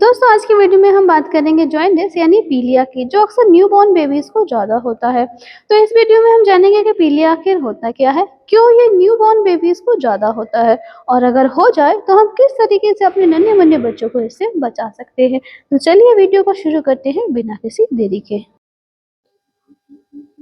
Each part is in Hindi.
दोस्तों आज की वीडियो में हम बात करेंगे जॉइंटिस यानी पीलिया की, जो अक्सर न्यूबॉर्न बेबीज को ज्यादा होता है। तो इस वीडियो में हम जानेंगे कि पीलिया आखिर होता क्या है, क्यों ये न्यूबॉर्न बेबीज को ज्यादा होता है, और अगर हो जाए तो हम किस तरीके से अपने नन्हे मुन्ने बच्चों को इससे बचा सकते हैं। तो चलिए वीडियो को शुरू करते हैं बिना किसी देरी के।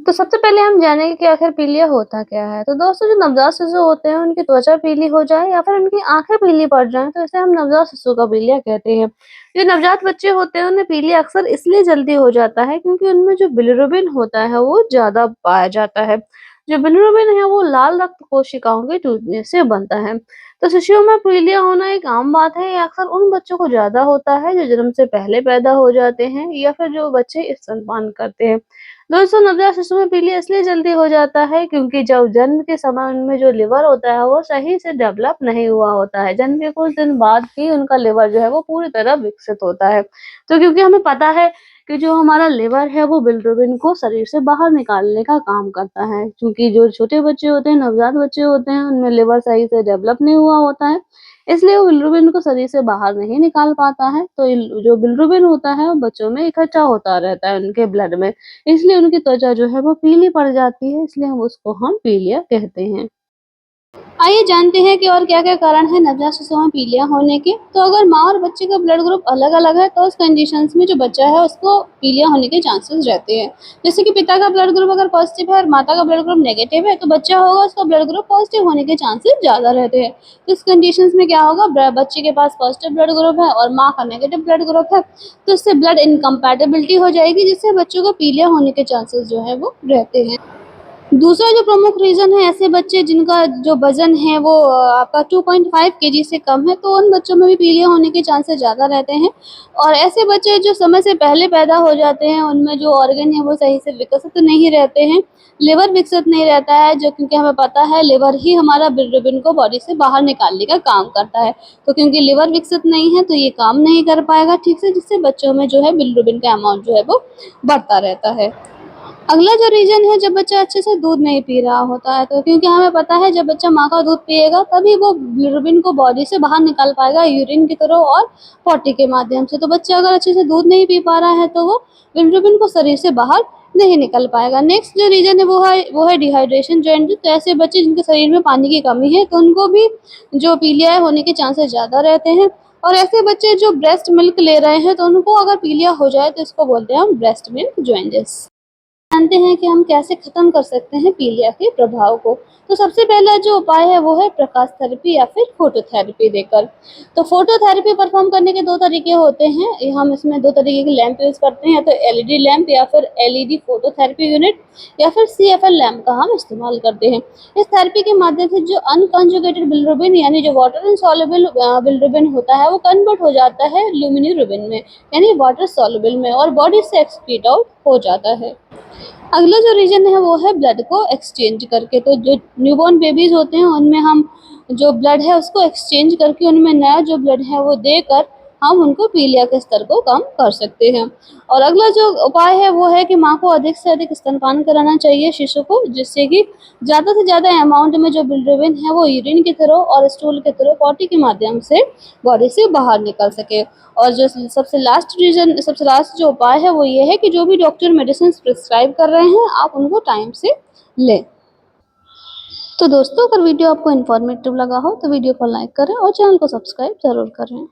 तो सबसे पहले हम जानेंगे कि आखिर पीलिया होता क्या है। तो दोस्तों, जो नवजात शिशु होते हैं उनकी त्वचा पीली हो जाए या फिर उनकी आंखें पीली पड़ जाएं तो इसे हम नवजात शिशु का पीलिया कहते हैं। जो नवजात बच्चे होते हैं उनमें पीलिया अक्सर इसलिए जल्दी हो जाता है क्योंकि उनमें जो बिलिरुबिन होता है वो ज्यादा पाया जाता है। जो बिलिरुबिन है वो लाल रक्त कोशिकाओं के टूटने से बनता है। तो शिशुओं में पीलिया होना एक आम बात है। ये अक्सर उन बच्चों को ज्यादा होता है जो जन्म से पहले पैदा हो जाते हैं या फिर जो बच्चे स्तनपान करते हैं। दोस्तों, नवजात शिशु में पीलिया इसलिए जल्दी हो जाता है क्योंकि जब जन्म के समय उनमें जो लिवर होता है वो सही से डेवलप नहीं हुआ होता है। जन्म के कुछ दिन बाद ही उनका लिवर जो है वो पूरी तरह विकसित होता है। तो क्योंकि हमें पता है कि जो हमारा लिवर है वो बिलिरुबिन को शरीर से बाहर निकालने का काम करता है, क्योंकि जो छोटे बच्चे होते हैं, नवजात बच्चे होते हैं, उनमें लिवर सही से डेवलप नहीं हुआ होता है, इसलिए वो बिलिरुबिन को शरीर से बाहर नहीं निकाल पाता है। तो जो बिलिरुबिन होता है वो बच्चों में इकट्ठा होता रहता है उनके ब्लड में, इसलिए उनकी त्वचा जो है वो पीली पड़ जाती है, इसलिए हम उसको पीलिया कहते हैं। आइए जानते हैं कि और क्या-क्या कारण है नवजात शिशु में पीलिया होने के। तो अगर माँ और बच्चे का ब्लड ग्रुप अलग-अलग है तो उस कंडीशंस में जो बच्चा है उसको पीलिया होने के चांसेस रहते हैं। जैसे कि पिता का ब्लड ग्रुप अगर पॉजिटिव है और माता का ब्लड ग्रुप नेगेटिव है तो बच्चा होगा उसका ब्लड ग्रुप पॉजिटिव होने के चांसेस ज़्यादा रहते हैं। तो इस कंडीशंस में क्या होगा, बच्चे के पास पॉजिटिव ब्लड ग्रुप है और माँ का नेगेटिव ब्लड ग्रुप है, तो इससे ब्लड इनकम्पैटिबिलिटी हो जाएगी जिससे बच्चों को पीलिया होने के चांसेस जो है वो रहते हैं। दूसरा जो प्रमुख रीज़न है, ऐसे बच्चे जिनका जो वज़न है वो आपका 2.5 केजी से कम है, तो उन बच्चों में भी पीलिया होने के चांसेस ज़्यादा रहते हैं। और ऐसे बच्चे जो समय से पहले पैदा हो जाते हैं, उनमें जो ऑर्गन है वो सही से विकसित नहीं रहते हैं, लिवर विकसित नहीं रहता है, जो क्योंकि हमें पता है लिवर ही हमारा बिलिरुबिन को बॉडी से बाहर निकालने का काम करता है। तो क्योंकि लिवर विकसित नहीं है तो ये काम नहीं कर पाएगा ठीक से, जिससे बच्चों में जो है बिलिरुबिन का अमाउंट जो है वो बढ़ता रहता है। अगला जो रीज़न है, जब बच्चा अच्छे से दूध नहीं पी रहा होता है, तो क्योंकि हमें पता है जब बच्चा माँ का दूध पिएगा तभी वो बिलिरुबिन को बॉडी से बाहर निकाल पाएगा यूरिन की तरह और पॉटी के माध्यम से। तो बच्चा अगर अच्छे से दूध नहीं पी पा रहा है तो वो बिलिरुबिन को शरीर से बाहर नहीं निकल पाएगा। नेक्स्ट जो रीज़न है वो है डिहाइड्रेशन जॉइंट। तो ऐसे बच्चे जिनके शरीर में पानी की कमी है तो उनको भी जो पीलिया होने के चांसेस ज़्यादा रहते हैं। और ऐसे बच्चे जो ब्रेस्ट मिल्क ले रहे हैं तो उनको अगर पीलिया हो जाए तो इसको बोलते हैं हम ब्रेस्ट मिल्क जॉइंटिस। जानते हैं कि हम कैसे खत्म कर सकते हैं पीलिया के प्रभाव को। तो सबसे पहला जो उपाय है वो है प्रकाश थेरेपी या फिर फोटोथेरेपी देकर। तो फोटोथेरेपी परफॉर्म करने के दो तरीके होते हैं। हम इसमें दो तरीके की लैंप यूज करते हैं, या तो एलईडी लैंप या फिर एलईडी फोटोथेरेपी यूनिट या फिर सीएफएल लैंप का हम इस्तेमाल करते हैं। इस थेरेपी के माध्यम से जो अनकंजुगेटेड बिलिरुबिन यानी जो वाटर इनसॉल्युबल बिलिरुबिन होता है वो कन्वर्ट हो जाता है ल्यूमिनिरुबिन में यानी वाटर सॉल्युबल में, और बॉडी से एक्सक्रीट आउट हो जाता है। अगला जो रीजन है वो है ब्लड को एक्सचेंज करके। तो जो न्यूबॉर्न बेबीज होते हैं उनमें हम जो ब्लड है उसको एक्सचेंज करके उनमें नया जो ब्लड है वो देकर हम उनको पीलिया के स्तर को कम कर सकते हैं। और अगला जो उपाय है वो है कि माँ को अधिक से अधिक स्तनपान कराना चाहिए शिशु को, जिससे कि ज़्यादा से ज़्यादा अमाउंट में जो बिलिरुबिन है वो यूरिन की तरह और स्टूल के तरह पॉटी के माध्यम से बॉडी से बाहर निकल सके। और जो सबसे लास्ट जो उपाय है वो ये है कि जो भी डॉक्टर मेडिसिन प्रिस्क्राइब कर रहे हैं आप उनको टाइम से लें। तो दोस्तों, अगर वीडियो आपको इन्फॉर्मेटिव लगा हो तो वीडियो को लाइक करें और चैनल को सब्सक्राइब ज़रूर करें।